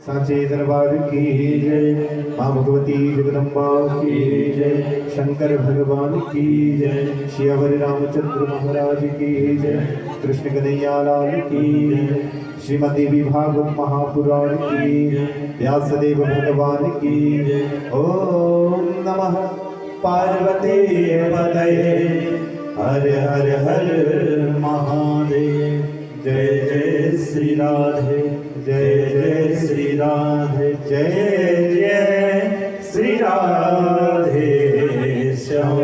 साचे दरबार की जय। माँ भगवती जगदम्बा की जय। शंकर भगवान की जय। श्री रामचंद्र महाराज की जय। कृष्ण कन्हैया लाल की जय। श्रीमद् भागवत महापुराण की जय। व्यासदेव भगवान की जय। ओम नमः पार्वती पतये हर हर हर महादेव। जय जय श्री राधे जय जय श्री राधे जय जय श्री राधे श्याम।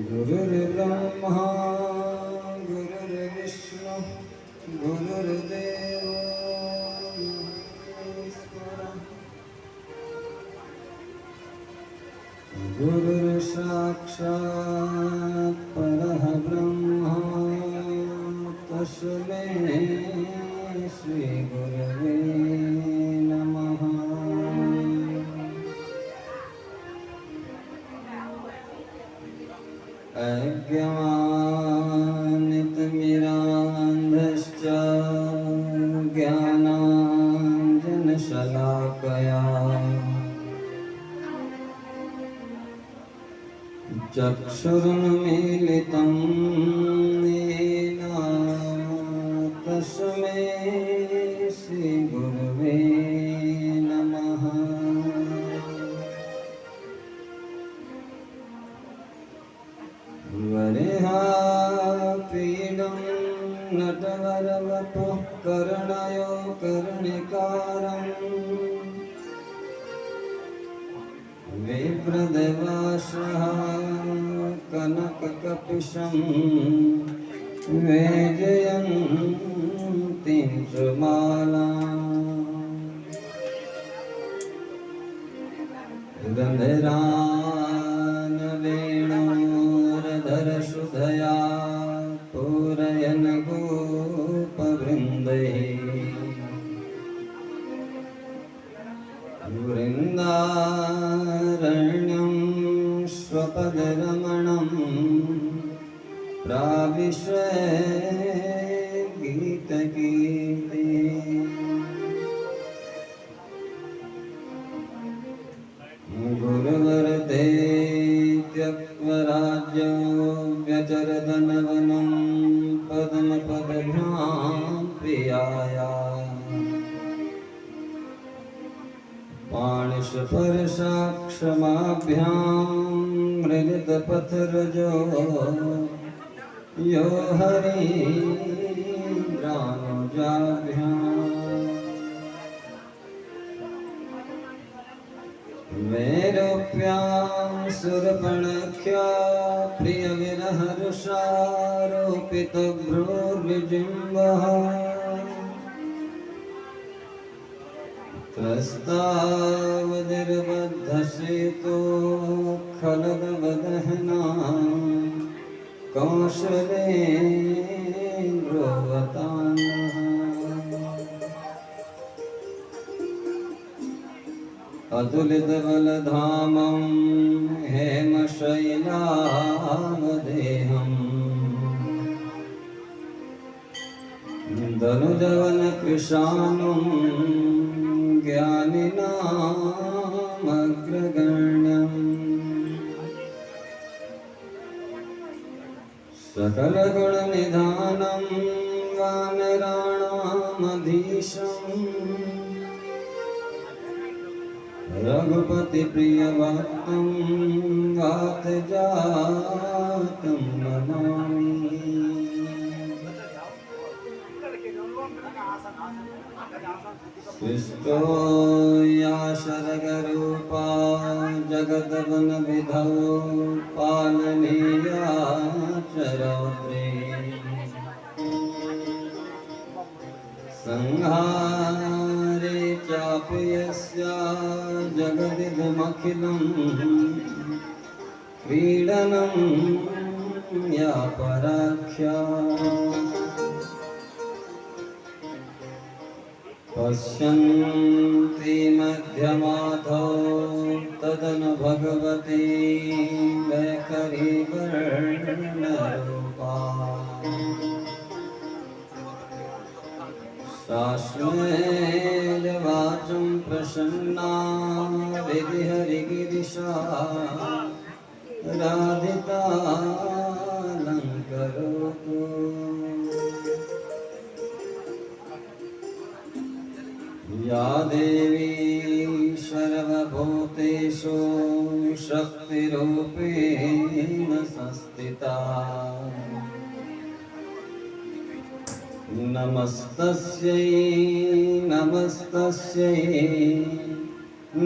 गुरुर्ब्रह्मा गुरुर्विष्णु गुरुर्देवो महेश्वरः गुरुर्साक्षात् परः ब्रह्म तस्मै श्री गुरवे नमः। अज्ञानतिमिरान्धश्च ज्ञानाञ्जनशलाकया चक्षुरुन्मीलितं येन तस्मै श्रीगुरवे नमः। वरेहापीडं नटवरवपुः कर्णयो कर्णिकारम् विप्रदेवासः कनककपिशं वैजयन्तीं सुमालाम् गन्धरान् वेणोरधरसुधया पूरयन् गोपवृन्दैः वृन्दारण्यं स्वपदरमणं प्राविश्य गीतगीते गुरुवरदे त्यक्त्वराज्यो व्यचरदनवनं पद्मपदभ्यां प्रियाया पाणिस्पर्शाक्षमाभ्यां मृदितपथरजो यो हरीन्द्रानुजाभ्यां वैरोप्यां सुरपणख्या प्रियविरहर्षारोपितभ्रूर्विजिह्वः त्रस्तावनिर्बद्धसेतो खलदवदहना कौशलेन्द्रोवतान्नः अतुलितबलधामं हेमशैलावदेहम् धनुजवनकृशानुं ज्ञानिनामग्रगण्यम् सकलगुणनिधानं वानराणामधीशम् रघुपतिप्रियभक्तं वातजातं नमामि। सृष्टो या शरगरूपा जगद्वनविधौ पालनीया च रौद्रे संहारे च चापि यस्या जगदिदमखिलं क्रीडनं या पराख्या पश्यन्ति मध्यमाथो तदनु भगवती वैखरी वर्णरूपा शाश्वतवाचं प्रसन्ना विधिहरिगिरिशा राधितालङ्करोतु या देवी सर्वभूतेषु शक्तिरूपेण संस्थिता नमस्तस्यै नमस्तस्यै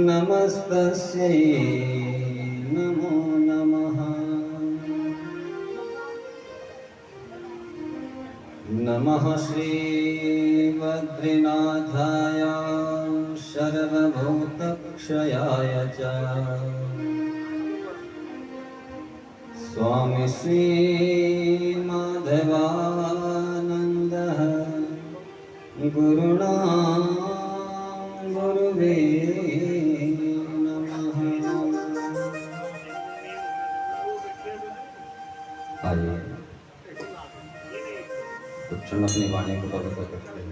नमस्तस्यै नमो नमः नमः श्रीबद्रीनाथाय सर्वभूतक्षयाय च स्वामी श्रीमाधवानन्दः गुरुणा गुरुवे नमः। आइए कुछ क्षण अपनी वाणी को पवित्र करते हैं।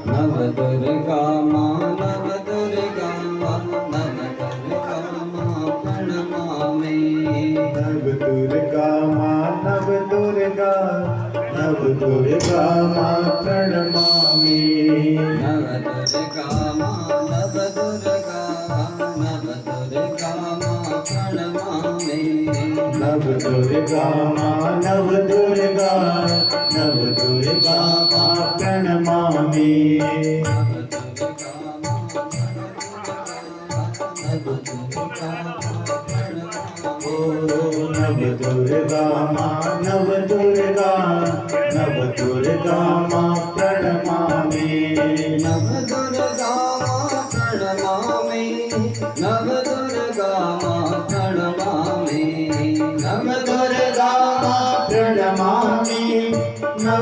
नवदुर्गा मां नवदुर्गा मां नवदुर्गा मां प्रणमामि नवदुर्गा मां नवदुर्गा नवदुर्गा मां प्रणमामि नवदुर्गा मां नवदुर्गा नवदुर्गा मां प्रणमामि नवदुर्गा मां नवदुर्गा नवदुर्गा मां प्रणमामि नवदुर्गा मां नवदुर्गा नवदुर्गा मां प्रणमामि नवदुर्गा मां प्रणमामि नवदुर्गा मां प्रणमामि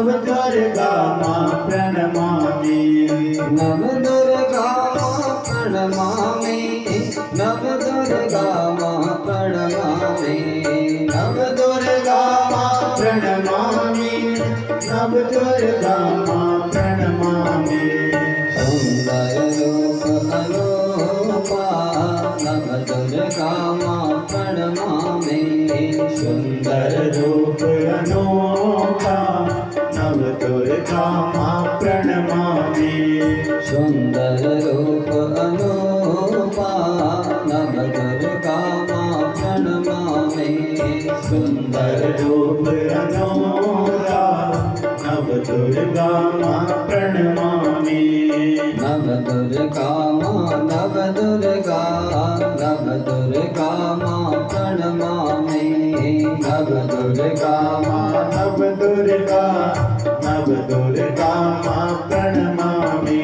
नवदुर्गा मां प्रणमामि नवदुर्गा मां प्रणमामि नवदुर्गा मां प्रणमामि नवदुर्गा मां प्रणमामि नवदुर्गा मां प्रणमामि नवदुर्गा मां प्रणमामि सुन्दर रूप अनूपा नवदुर्गा मां प्रणमामि सुन्दर रूप अनोखा नवदुर्गा मां प्रणमामि सुन्दर रूप अनूपा नवदुर्गा मां प्रणमामि सुन्दर रूप अनोखा नवदुर्गा मां प्रणमामि नवदुर्गा मां नवदुर्गा नवदुर्गा मां प्रणमामि नवदुर्गा मां नवदुर्गा नवदुर्गा मां प्रणमामि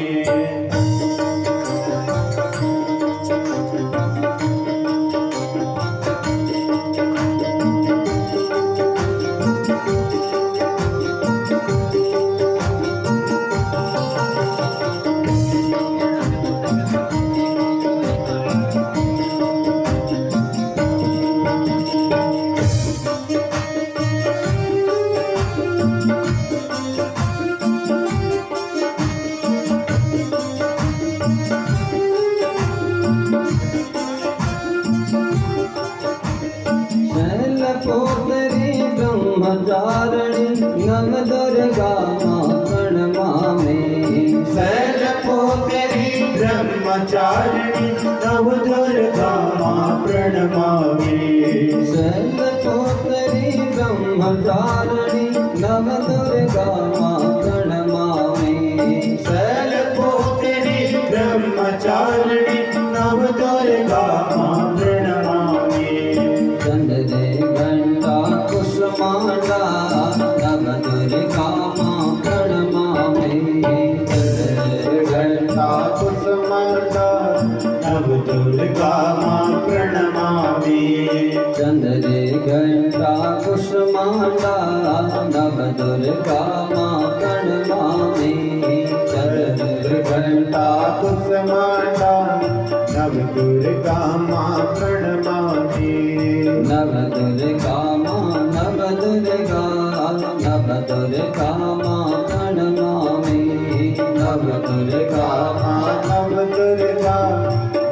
दुर्गा मां प्रणमामि शैलपुत्री ब्रह्मचारिणी नव दुर्गा मां प्रणमामि शैलपुत्री ब्रह्मचारिणी नव दुर्गा मां प्रणमामि शैलपुत्री ब्रह्मचारिणी नव दुर्गा मां प्रणमामि चंद्रे घंटा कुसुमांडा नव दुर्गा मां प्रणमामि चंद्रे घंटा कुसुमांडा नव दुर्गा मां प्रणमामि चंद्रे घंटा कुसुमांडा नव दुर्गा मां प्रणमामि चंद्रे घंटा कुसुमांडा नव दुर्गा मां प्रणमामि नव दुर्गा मां नव दुर्गा नव दुर्गा मां प्रणमामि नव दुर्गा मां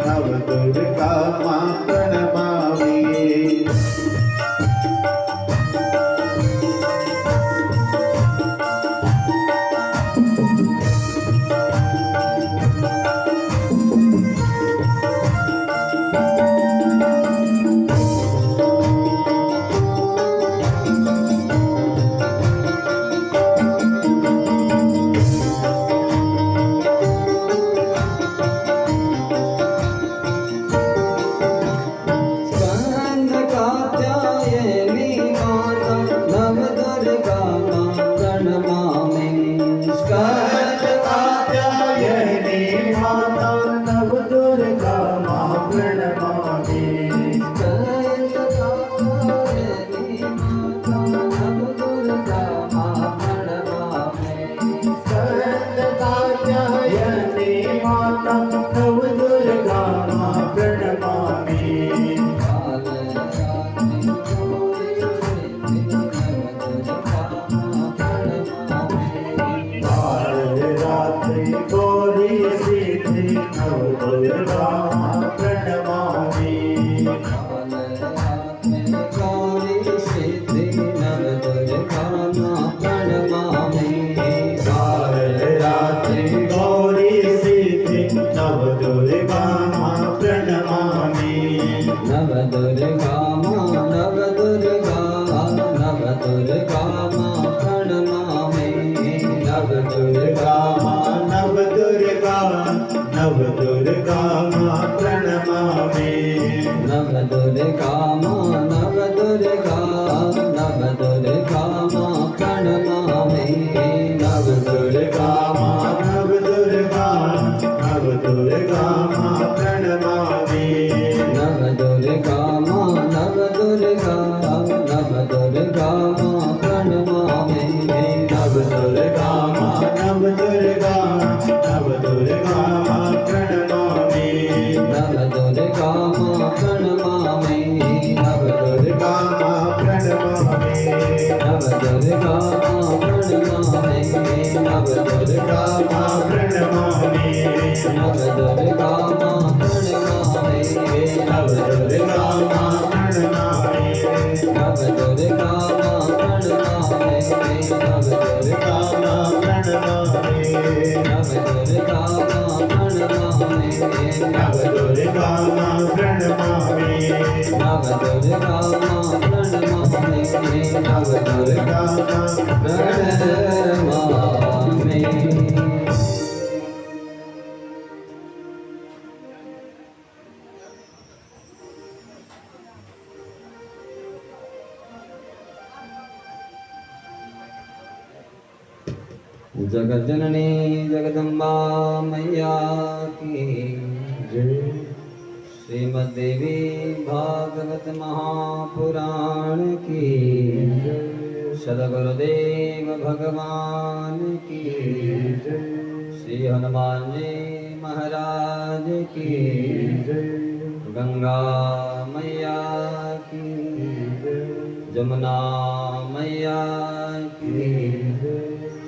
नव दुर्गा मां प्रणमामि स्कंद कात्यायनी माता नव दुर्गा मां प्रणमामि स्कंद कात्यायनी माता नव दुर्गा मां प्रणमामि स्कंद कात्यायनी माता नव दुर्गा मां प्रणमामि स्कंद कात्यायनी माता नव दुर्गा मां प्रणमामि काल रात्रि गौरी सिद्धि नव दुर्गा मां प्रणमामि काल रात्रि गौरी सिद्धि नव दुर्गा मां प्रणमामि नव दुर्गा मां नव दुर्गा नव दुर्गा मां प्रणमामि नव दुर्गा नव दुर्गा मां प्रणमामि नव दुर्गा मां नव दुर्गा नव दुर्गा मां प्रणमामि नव दुर्गा मां नव दुर्गा मां प्रणमामि नव दुर्गा मां नव दुर्गा नव दुर्गा मां प्रणमामि नव दुर्गा मां नव दुर्गा मां प्रणमामि नव दुर्गा मां प्रणमामि नव दुर्गा मां प्रणमामि नव दुर्गा मां प्रणमामि नव दुर्गा मां प्रणमामि नव दुर्गा मां प्रणमामि नव दुर्गा मां प्रणमामि नव दुर्गा मां प्रणमामि नव दुर्गा मां प्रणमामि नव दुर्गा मां प्रणमामि नव दुर्गा मां प्रणमामि नव दुर्गा मां प्रणमामि नव दुर्गा मां प्रणमामि जगत जननी जगदम्बा मैया की जय श्रीमद्देवी भागवत महापुराण की सदगुरुदेव भगवान की श्री हनुमान जी महाराज की गंगा मैया की जमुना मैया की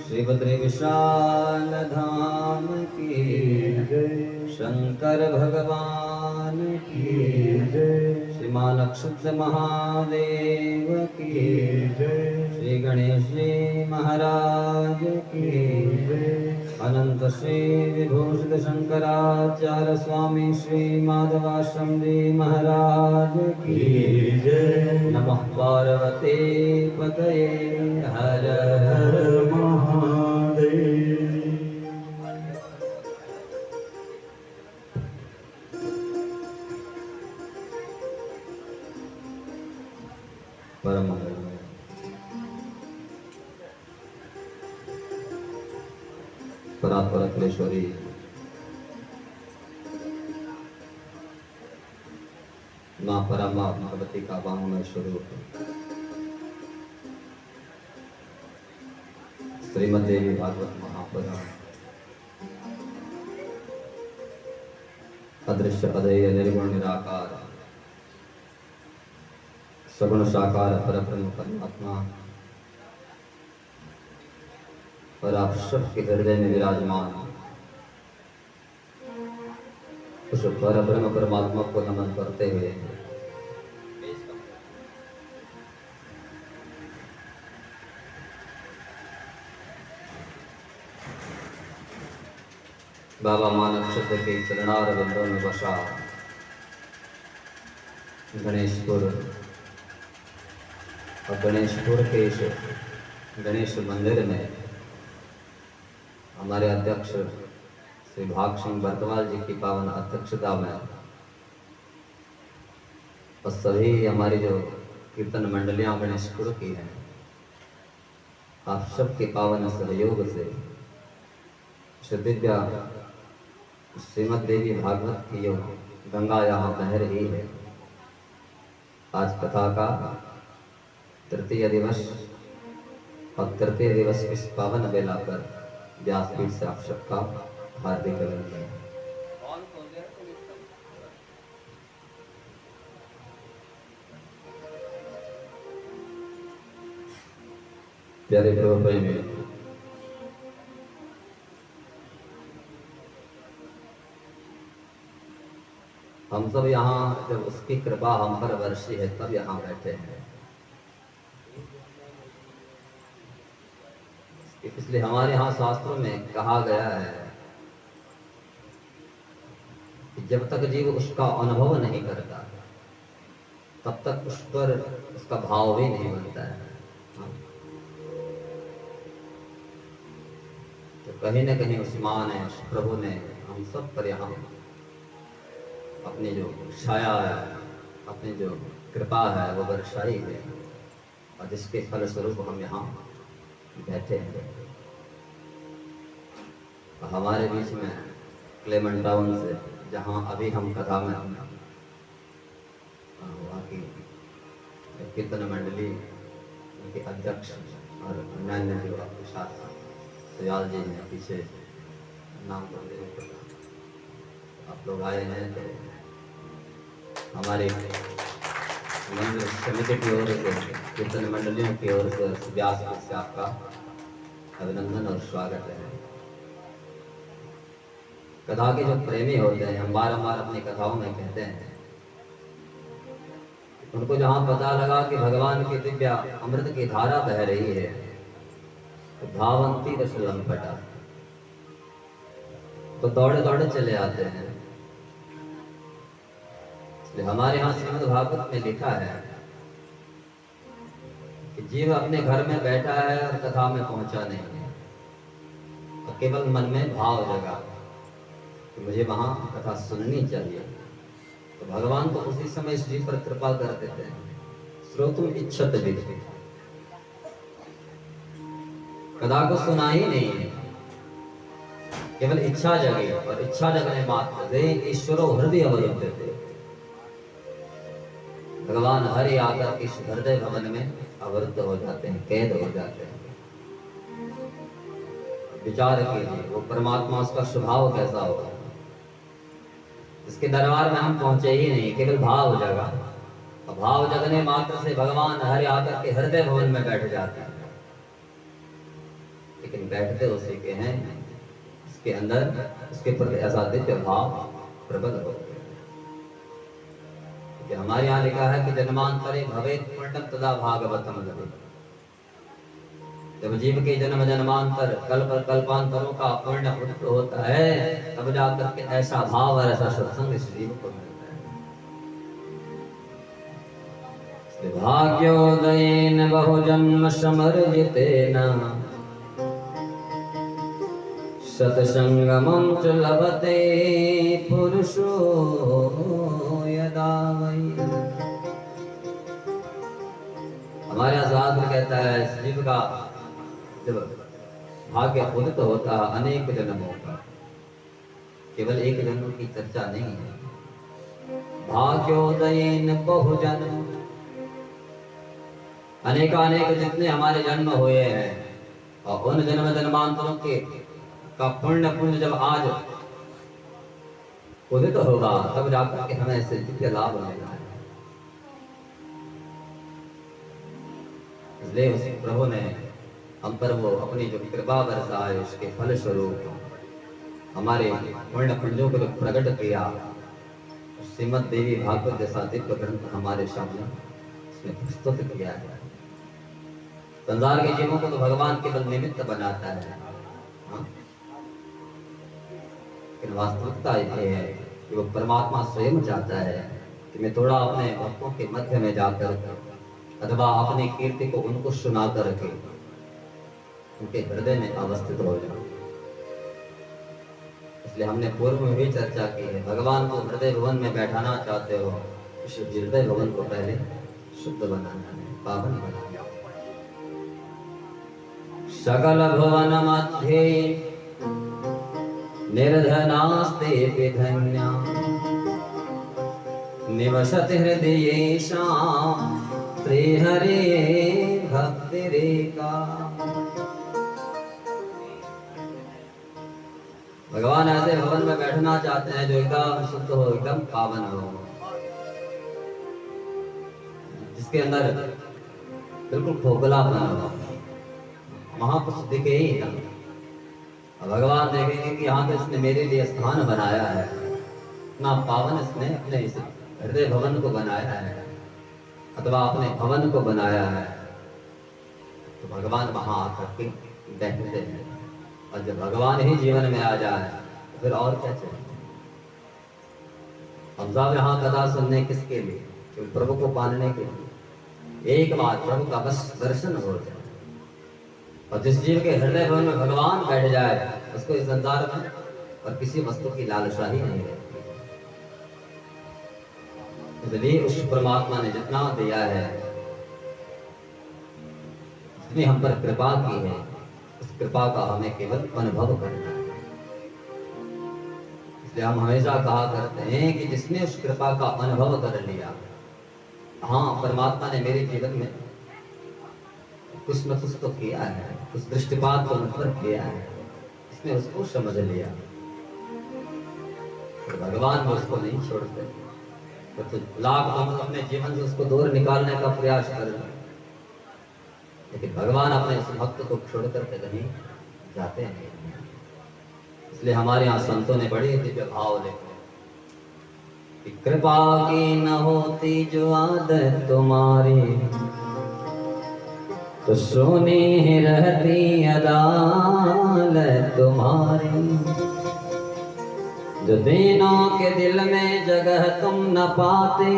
श्री बद्री विशाल धाम की शंकर भगवान की श्री मां नक्षत्र महादेव की श्री गणेश जी महाराज की अनंत श्री विभूषित शंकराचार्य स्वामी श्री माधवाश्रम जी महाराज की नमः पार्वती पतये हर हर महादेव। परम मंगलमय परात्पर अखिलेश्वरी माँ परमा भगवती का वांगमय स्वरूप श्रीमद देवी भागवत महापुराण अदृश्य अधेय निर्गुण निराकार सगुण साकार परब्रह्म परमात्मा और आप सबके हृदय में विराजमान उस परब्रह्म परमात्मा को नमन करते हुए बाबा मानव शब्द के चरणार बिंदों में बसा गणेशपुर और गणेशपुर के इस गणेश मंदिर में हमारे अध्यक्ष श्री भाग सिंह बर्तवाल जी की पावन अध्यक्षता में और सभी हमारी जो कीर्तन मंडलियां गणेशपुर की हैं आप सबके पावन सहयोग से दिव्या श्रीमद देवी भागवत की जो गंगा यहाँ बह रही है। आज कथा का तृतीय दिवस और तृतीय दिवस इस पावन बेला पर व्यासपीठ से आप सबका हार्दिक अभिनंदन। प्यारे प्रभु भाई में हम सब यहाँ जब उसकी कृपा हम पर वर्षी है तब यहाँ बैठे हैं, इसलिए हमारे यहाँ शास्त्रों में कहा गया है कि जब तक जीव उसका अनुभव नहीं करता तब तक उस पर उसका भाव भी नहीं बनता है। तो कहीं न कहीं उस मां ने उस प्रभु ने हम सब पर यहाँ अपनी जो छाया है अपनी जो कृपा है वो बरसाई है और जिसके फलस्वरूप हम यहाँ बैठे हैं। हमारे बीच में क्लेमन टाउन से जहाँ अभी हम कथा में वहाँ की कीर्तन मंडली उनके अध्यक्ष और अन्य जो आपके साथ सयाल जी ने पीछे नाम तो नहीं पता, आप लोग आए हैं तो हमारे मंदिर समिति की ओर से कीर्तन मंडलियों की ओर से व्यास से आपका अभिनंदन और स्वागत है। कथा के जो प्रेमी होते हैं हम बारंबार अपनी कथाओं में कहते हैं उनको जहाँ पता लगा कि भगवान की दिव्या अमृत की धारा बह रही है तो धावंती दशलंपटा तो दौड़े दौड़े चले आते हैं। इसलिए हमारे यहाँ श्रीमद् भागवत में लिखा है कि जीव अपने घर में बैठा है और कथा में पहुंचा नहीं है और केवल मन में भाव जगा कि मुझे वहां कथा सुननी चाहिए तो भगवान तो उसी समय इस जीव पर कृपा कर देते हैं। श्रोतुम इच्छत विधि कथा को सुना ही नहीं है, केवल इच्छा जगे और इच्छा जगने मात्र से ईश्वरो हृदय अवरुद्धते भगवान हरि आकर इस हृदय भवन में अवरुद्ध हो जाते हैं, कैद हो जाते हैं। विचार कीजिए वो परमात्मा उसका स्वभाव कैसा होगा इसके दरबार में हम पहुंचे ही नहीं, केवल भाव जगा और भाव जगने मात्र से भगवान हरि आकर के हृदय भवन में बैठ जाते हैं। लेकिन बैठते उसी के हैं इसके अंदर उसके प्रति ऐसा दिव्य भाव प्रबल हो गया। हमारे यहाँ लिखा है कि जन्मांतरे भवेत् पुण्यम तदा भागवतम लभेत्। जब जीव के जन्म जन्मांतर कल्प कल्पांतरों का पुण्य उदित होता है, तब जाकर के ऐसा भाव और ऐसा सत्संग इस जीव को मिलता है। भाग्योदयेन बहुजन्म समर्जितेन सत्संगमं च लभते पुरुषो यदा वै। हमारे यहाँ शास्त्र कहता है इस जीव का जब भाग्य उदित होता है अनेक जन्मों का, केवल एक जन्म की चर्चा नहीं है। भाग्योदयेन बहुजन्म, अनेकानेक जितने हमारे जन्म हुए हैं और उन जन्म जन्मांतरों के का पुण्य जब आज उदित होगा, तब जाकर के हमें इससे दिव्य लाभ मिलेगा। इसलिए उस प्रभु ने हम पर वो अपनी जो कृपा बरसाए, उसके फल स्वरूप हमारे पुण्य पुंजों को जो प्रकट किया, श्रीमद देवी भागवत जैसा दिव्य ग्रंथ हमारे सामने उसने प्रस्तुत किया है। संसार के जीवों को तो भगवान केवल निमित्त बनाता है, हाँ? लेकिन वास्तविकता ये है कि वो परमात्मा स्वयं चाहता है कि मैं थोड़ा अपने भक्तों के मध्य में जाकर अथवा अपनी कीर्ति को उनको सुना करके उनके हृदय में अवस्थित हो जाऊं। इसलिए हमने पूर्व में भी चर्चा की है, भगवान को हृदय भवन में बैठाना चाहते हो, इस हृदय भवन को पहले शुद्ध बनाना है, पावन बनाना है। सकल भुवन मध्ये निर्धनास्ते धन्या निवसति हृदयेषां श्रीहरे भक्तिरेका। भगवान ऐसे भवन में बैठना चाहते हैं जो एकदम शुद्ध हो, एकदम पावन हो, जिसके अंदर बिल्कुल खोखलापन हो, महापुरुष दिखे ही ना। भगवान देखेंगे कि यहाँ तो इसने मेरे लिए स्थान बनाया है, इतना पावन इसने अपने इस हृदय भवन को बनाया है अथवा अपने भवन को बनाया है, तो भगवान वहां आकर के बैठते हैं। और जब भगवान ही जीवन में आ जाए तो फिर और क्या चाहिए। हम सब यहाँ कथा सुनने किसके लिए? तो प्रभु को पाने के लिए। एक बार प्रभु का बस दर्शन हो जाए और जिस जीव के हृदय भवन में भगवान बैठ जाए, उसको इस संसार में और किसी वस्तु की लालसा ही नहीं रहती। इसलिए उस परमात्मा ने जितना दिया है, जितनी हम पर कृपा की है, उस कृपा का हमें केवल अनुभव करना है। इसलिए हम हमेशा कहा करते हैं कि जिसने उस कृपा का अनुभव कर लिया, हाँ परमात्मा ने मेरे जीवन में कुछ न कुछ तो किया है, उस दृष्टिपात को मुझ पर किया है, इसने उसको समझ लिया, तो भगवान वो उसको नहीं छोड़ते। तो लाख हम अपने जीवन से उसको दूर निकालने का प्रयास कर रहे हैं, लेकिन भगवान अपने इस भक्त को छोड़ करके कहीं जाते हैं। इसलिए हमारे यहाँ संतों ने बड़े दिव्य भाव लिखे कि कृपा की न होती जो आदत तुम्हारी, तो सोनी रहती अदालत तुम्हारी। जो दीनों के दिल में जगह तुम न पाते,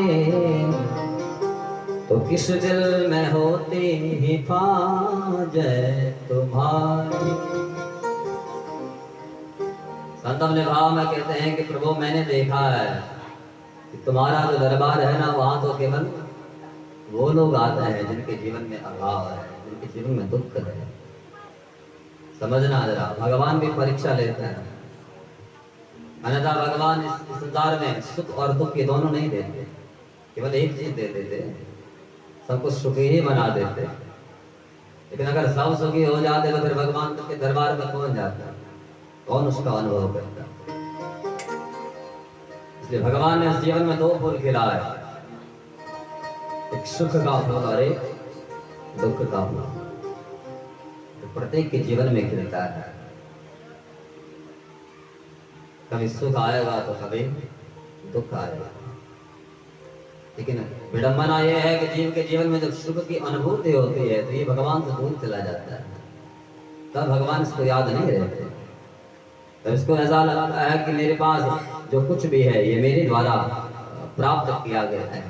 तो किस दिल में होती हिफाजत तुम्हारी। संत अपने भाव में कहते हैं कि प्रभु मैंने देखा है कि तुम्हारा जो दरबार है ना, वहां तो केवल वो लोग आते हैं जिनके जीवन में अभाव है, जिनके जीवन में दुख है। समझना जरा, भगवान भी परीक्षा लेता है, अन्यथा भगवान इस संसार में सुख और दुख ये दोनों नहीं देते, केवल एक चीज दे देते, सबको सुखी ही बना देते। लेकिन अगर सब सुखी हो जाते तो फिर भगवान के दरबार में कौन जाता, कौन उसका अनुभव करता। इसलिए भगवान ने इस जीवन में दो फूल खिलाए, एक सुख का फूल और एक दुख का फूल, तो प्रत्येक के जीवन में खिलता है। कभी सुख आएगा तो कभी दुख आएगा, लेकिन विडंबना यह है कि जीव के जीवन में जब सुख की अनुभूति होती है तो ये भगवान से दूर चला जाता है। तब भगवान इसको याद नहीं रहते। तब इसको ऐसा लगता है कि मेरे पास जो कुछ भी है ये मेरे द्वारा प्राप्त किया गया है,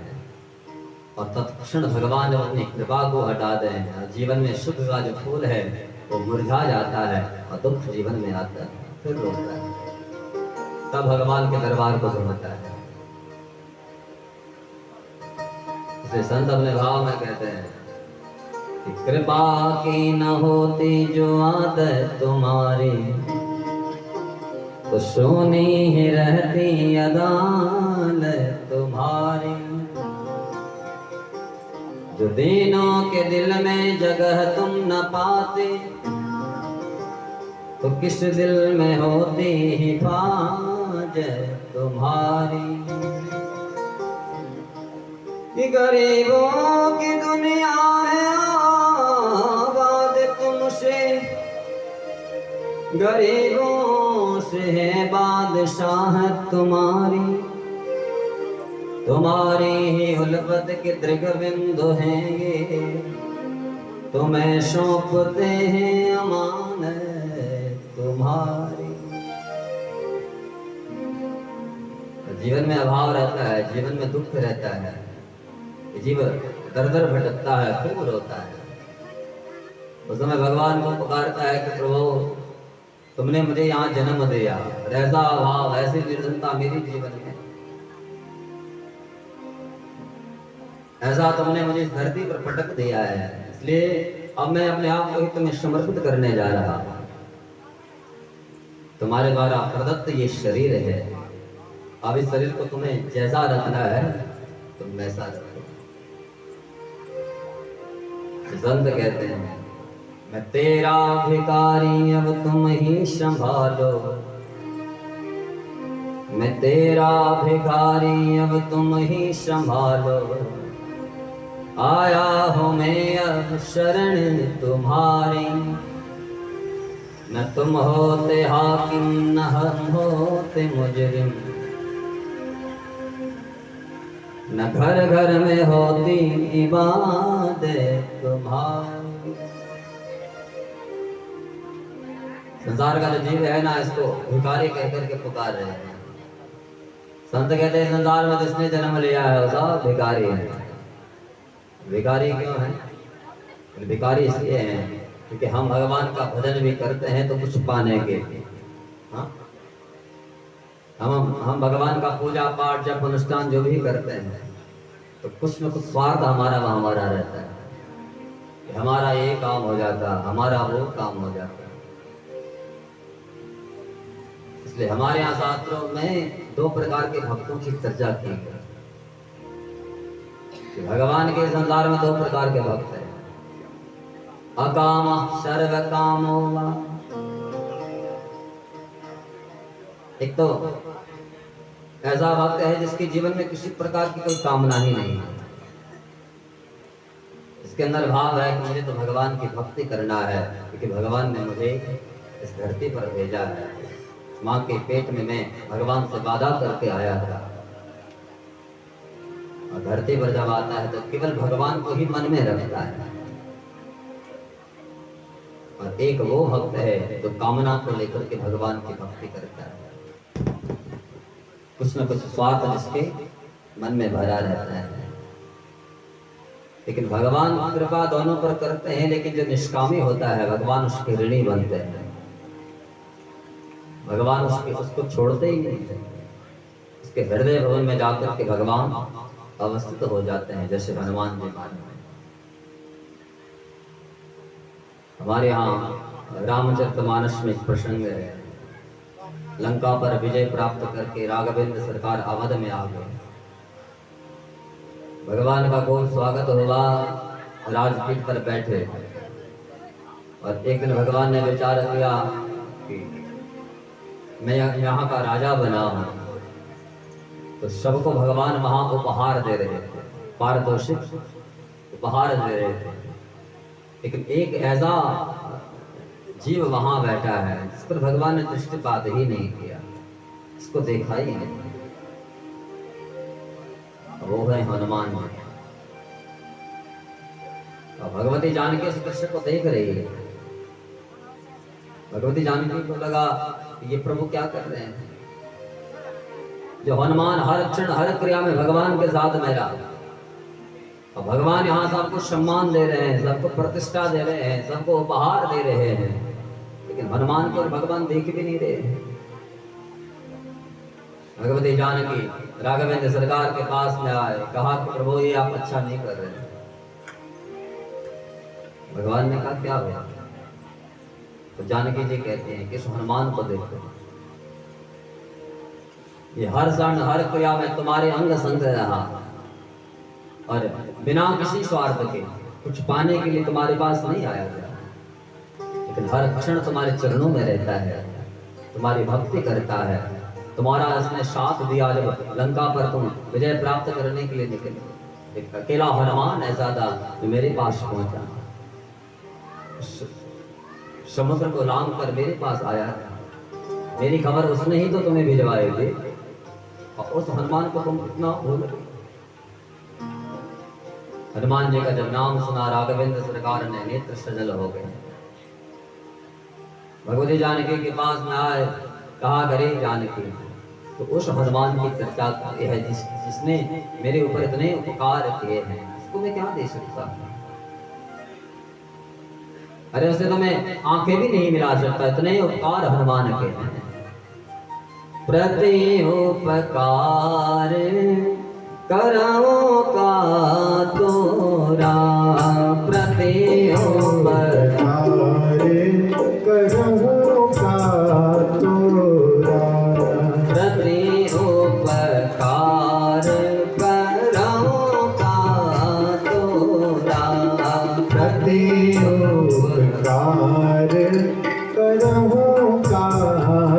और तत्क्षण भगवान अपनी कृपा को हटा दें। जीवन में सुख का जो फूल है वो मुरझा जाता है और दुख जीवन में आता है, फिर रोता है, तब भगवान के दरबार को ढूंढता है। इसे संत अपने भाव में कहते हैं कि कृपा की न होती जो आदत तुम्हारी, तो सोनी ही रहती अदालत तुम्हारी। जो दीनों के दिल में जगह तुम न पाते, तो किस दिल में होती हिफाजत तुम्हारी। ये गरीबों की दुनिया है आबाद तुमसे, गरीबों से है बादशाहत तुम्हारी। तुम्हारी ही उल्फत के दृगबिंदु हैं ये, तुम्हें सौंपते हैं अमानत तुम्हारी। जीवन में अभाव रहता है, जीवन में दुख रहता है, जीवन दर दर भटकता है, खूब रोता है। उस समय भगवान को पुकारता है कि प्रभु तुमने मुझे यहाँ जन्म दिया, ऐसा अभाव ऐसी निर्धनता मेरी जीवन में, ऐसा तुमने मुझे इस धरती पर पटक दिया है, इसलिए अब मैं अपने आप को ही तुम्हें समर्पित करने जा रहा हूं। तुम्हारे द्वारा प्रदत्त ये शरीर है, अब इस शरीर को तुम्हें जैसा रखना है तुम वैसा रखो। संत कहते हैं मैं तेरा भिखारी अब तुम ही संभालो, मैं तेरा भिखारी अब तुम ही संभालो। आया हूँ मैं अब शरण तुम्हारी, न तुम होते हाकिम न हम होते मुजरिम, न घर घर में होती इबादत तुम्हारी। संसार का जो जीव है ना, इसको भिखारी कह करके पुकार रहे हैं। संत कहते हैं संसार में जिसने जन्म लिया है उसका भिखारी है। भिखारी क्यों है? भिखारी इसलिए हैं क्योंकि हम भगवान का भजन भी करते हैं तो कुछ पाने के, हाँ? हम भगवान का पूजा पाठ जब अनुष्ठान जो भी करते हैं तो कुछ न कुछ स्वार्थ हमारा रहता है कि हमारा ये काम हो जाता, हमारा वो काम हो जाता। इसलिए हमारे यहाँ शास्त्रों में दो प्रकार के भक्तों की चर्चा की गई। भगवान के संसार में दो प्रकार के भक्त हैं, अकाम सर्व कामो वा। एक तो ऐसा भक्त है जिसके जीवन में किसी प्रकार की कोई कामना ही नहीं है, इसके अंदर भाव है कि मुझे तो भगवान की भक्ति करना है क्योंकि भगवान ने मुझे इस धरती पर भेजा है। माँ के पेट में मैं भगवान से वादा करके आया था, और धरती पर जब आता है तो केवल भगवान को ही मन में रखता है। और एक वो भक्त है जो कामना को लेकर के भगवान की भक्ति करता है, कुछ न कुछ स्वार्थ जिसके मन में भरा रहता है। लेकिन भगवान कृपा दोनों पर करते हैं, लेकिन जो निष्कामी होता है भगवान उसके ऋणी बनते हैं, भगवान उसको छोड़ते ही नहीं, उसके हृदय भवन में जाकर के भगवान अवस्थित हो जाते हैं, जैसे हनुमान जी माने। हमारे यहाँ रामचरितमानस में एक प्रसंग है, लंका पर विजय प्राप्त करके राघवेंद्र सरकार अवध में आ गए। भगवान का खूब स्वागत हुआ, राजपीठ पर बैठे, और एक दिन भगवान ने विचार किया कि मैं यहाँ का राजा बना हूँ, तो सबको भगवान वहां उपहार दे रहे थे, पारितोषिक उपहार दे रहे थे। लेकिन एक ऐसा जीव वहां बैठा है जिस पर भगवान ने दृष्टिपात ही नहीं किया, इसको देखा ही नहीं। वो है हनुमान जी। और भगवती जान के इस दृश्य को देख रही है, भगवती जानकी को लगा ये प्रभु क्या कर रहे हैं, जो हनुमान हर क्षण हर क्रिया में भगवान के साथ मेरा, और भगवान यहाँ सबको सम्मान दे रहे हैं, सबको प्रतिष्ठा दे रहे हैं, सबको उपहार दे रहे हैं, लेकिन हनुमान को भगवान देख भी नहीं रहे। भगवती जानकी राघवेंद्र सरकार के पास में आए, कहा कि प्रभु ये आप अच्छा नहीं कर रहे। भगवान ने कहा क्या हुआ? तो जानकी जी कहते हैं कि इस हनुमान को देखो, ये हर क्षण हर क्रिया में तुम्हारे अंग संग रहा, और बिना किसी स्वार्थ के कुछ पाने के लिए तुम्हारे पास नहीं आया गया, लेकिन हर क्षण तुम्हारे चरणों में रहता है, तुम्हारी भक्ति करता है। तुम्हारा इसने साथ दिया जब लंका पर तुम विजय प्राप्त करने के लिए निकले। एक अकेला हनुमान ऐसा था जो मेरे पास पहुंचा, समुद्र को लांघ कर मेरे पास आया, मेरी खबर उसने ही तो तुम्हें भिजवाई थी, और उस हनुमान को तुम इतना भूल गए। हनुमान जी का जब नाम सुना राघवेंद्र सरकार ने नेत्र सजल हो गए। भगवती जानकी के पास में आए, कहा करे जानकी, तो उस हनुमान की चर्चा करते हैं जिसने मेरे ऊपर इतने उपकार किए हैं, उसको मैं क्या दे सकता हूँ? अरे उसे तो मैं आंखें भी नहीं मिला सकता, इतने उपकार हनुमान के हैं। प्रति उपकार करो का तोरा, प्रति उपकार करो का तोरा, प्रति उपकार करो का तोरा, प्रति उपकार करो का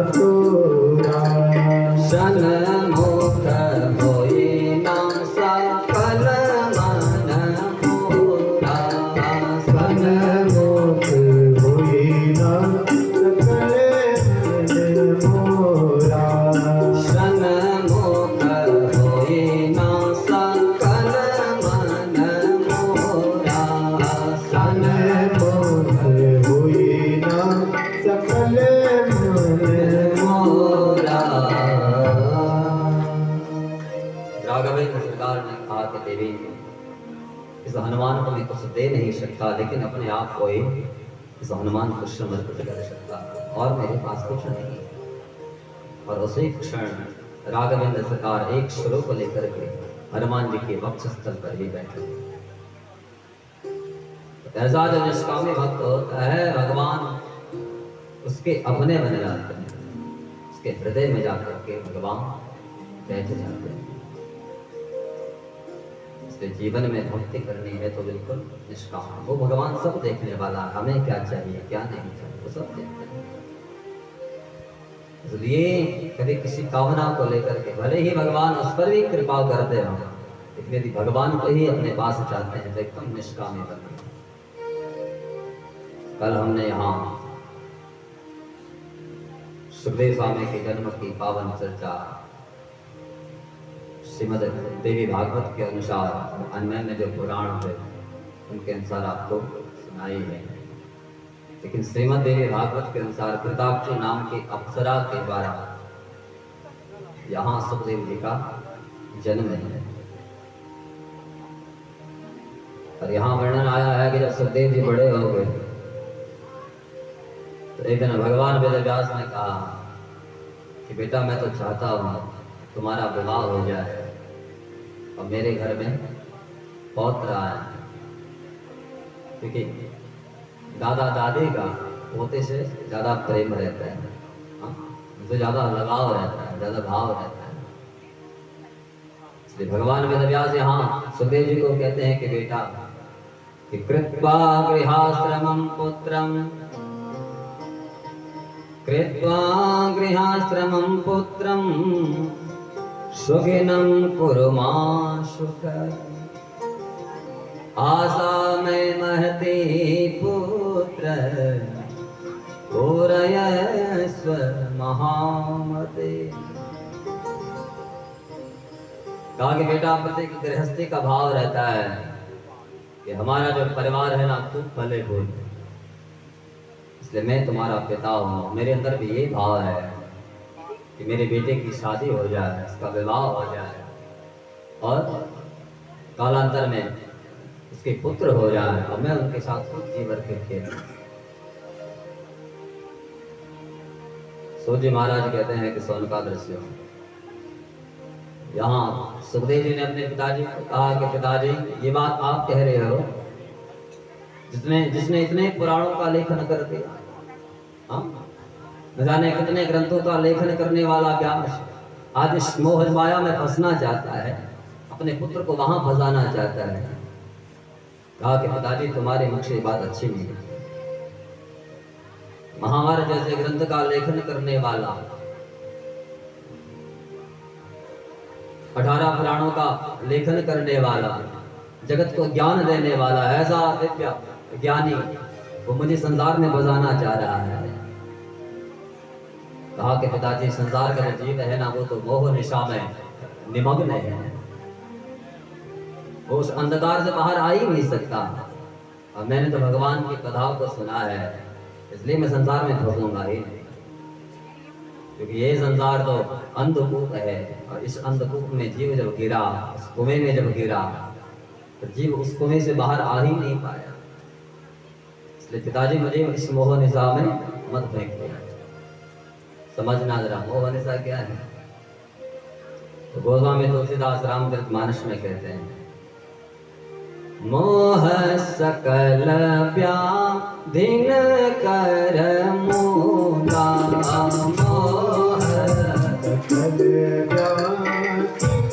तोरा, सन्मुख होई ना सकल मन मोरा, सन्मुख होई ना सकल मन मोरा, सन्मुख होई ना सकल मन मोरा, सन्मुख होई ना सकल मन मोरा। राघवेंद्र सरकार ने कहा कि देवी, इस हनुमान को मैं कुछ दे नहीं सकता, लेकिन अपने आप को ही इस हनुमान को समर्पित कर सकता, और मेरे पास कुछ नहीं है। और उसी क्षण राघवेंद्र सरकार एक श्लोक को लेकर के हनुमान जी के वक्षस्थल पर ही बैठे। ऐसा जो निष्कामी भक्त होता है, भगवान उसके अपने बन जाते हैं, उसके हृदय में जाकर के भगवान बैठ जाते हैं। उसके जीवन में भक्ति करनी है तो बिल्कुल निष्काम, वो भगवान सब देखने वाला, हमें क्या चाहिए क्या नहीं चाहिए वो सब देखते हैं। इसलिए कभी किसी कामना को लेकर के भले ही भगवान उस पर भी कृपा करते हो, लेकिन यदि भगवान को ही अपने पास चाहते हैं तो एकदम निष्कामी बने। कल हमने यहाँ सुखदेव स्वामी के जन्म की पावन चर्चा श्रीमद देवी भागवत के अनुसार अन्य जो पुराण है उनके अनुसार आपको सुनाई है, लेकिन श्रीमद देवी भागवत के अनुसार कृताक्षी नाम की अप्सरा के द्वारा यहाँ सुखदेव जी का जन्म है। और यहाँ वर्णन आया है कि जब सुखदेव जी बड़े हो गए तो एक दिन भगवान वेदव्यास ने कहा कि बेटा मैं तो चाहता हूँ तुम्हारा विवाह हो जाए और मेरे घर में पौत्र आए, क्योंकि दादा दादी का पोते से ज्यादा प्रेम रहता है, उनसे ज्यादा लगाव रहता है, ज्यादा भाव रहता है। इसलिए भगवान वेदव्यास यहाँ सुखदेव जी को कहते हैं कि बेटा कि कृत्वा गृहाश्रमं पुत्रम, कृत्वा गृहाश्रमं पुत्रम सुखिनं कुरु मां सुख, आशा में महते पुत्र पूरयस्व महामते। कहा कि बेटा प्रत्येक गृहस्थी का भाव रहता है कि हमारा जो परिवार है ना खूब फले फूले, इसलिए मैं तुम्हारा पिता हूँ। मेरे अंदर भी ये भाव है कि मेरे बेटे की शादी हो जाए, उसका विवाह हो जाए और कालांतर में उसके पुत्र हो जाए और मैं उनके साथ खुद जीवन खेलूं। सूर्य महाराज कहते हैं कि सोन का दृश्य यहाँ सुखदेव जी ने अपने पिताजी को कहा कि पिताजी ये बात आप कह रहे हो जिसने इतने पुराणों का लेखन कर दिया, हाँ न जाने कितने ग्रंथों का लेखन करने वाला व्यास आज इस मोह माया में फंसना चाहता है, अपने पुत्र को वहां फंसाना चाहता है। कहा कि पिताजी तुम्हारे मुख से बात अच्छी नहीं है। महाभारत जैसे ग्रंथ का लेखन करने वाला, 18 पुराणों का लेखन करने वाला, जगत को ज्ञान देने वाला ऐसा दिव्य ज्ञानी वो मुझे संसार में बजाना चाह रहा है। कहा कि पिताजी संसार का जो जीव है ना वो तो मोह निशा में निमग्न है, वो उस अंधकार से बाहर आ ही नहीं सकता। और मैंने तो भगवान की कथाओं को सुना है, इसलिए मैं संसार में फंसूंगा ही नहीं, क्योंकि ये संसार तो अंधकूप है और इस अंधकूप में जीव जब गिरा, उस कुएं में जब गिरा तो जीव उस कुएं से बाहर आ ही नहीं पाया। इसलिए पिताजी मुझे इस मोह निशा में मत फेंकिए। समझना जरा मोह निशा क्या है। तो गोस्वामी तुलसीदास रामचरित मानस में कहते हैं, मोह सकल व्याधिन कर मूला, मोह सकल व्याधिन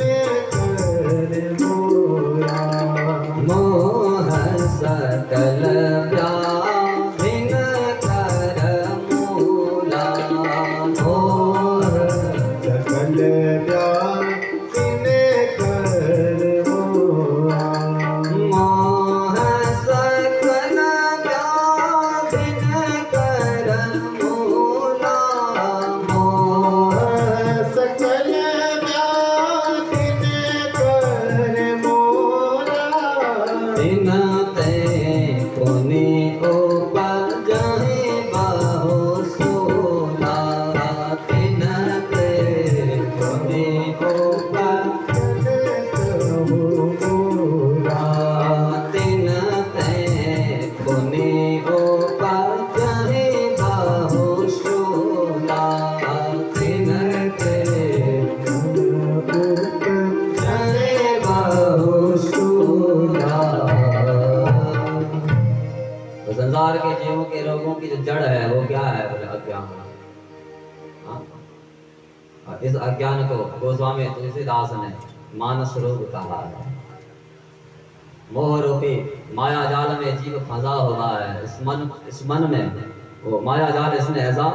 कर मूला, मोह सकल व्याधिन कर मूला, मोह सकल व्याधिन कर मूला, मोह सकल व्याधिन कर मूला, मोह सकल व्याधिन कर मूला, दिन ते पुनि उपजहि बहु सूला, दिन ते पुनि उपजहि दिन ते पुनि उपजहि बहु सूला, दिन ते उपजहि बहु सूला। तो संसार के जीवों के रोगों की जो जड़ है वो क्या है? बोले अज्ञान। हाँ? और इस अज्ञान को गोस्वामी तुलसीदास ने मानस रोग कहा है। मोह रूपी माया जाल में जीव फंसा हुआ है। इस मन में वो माया जाल इसने ऐसा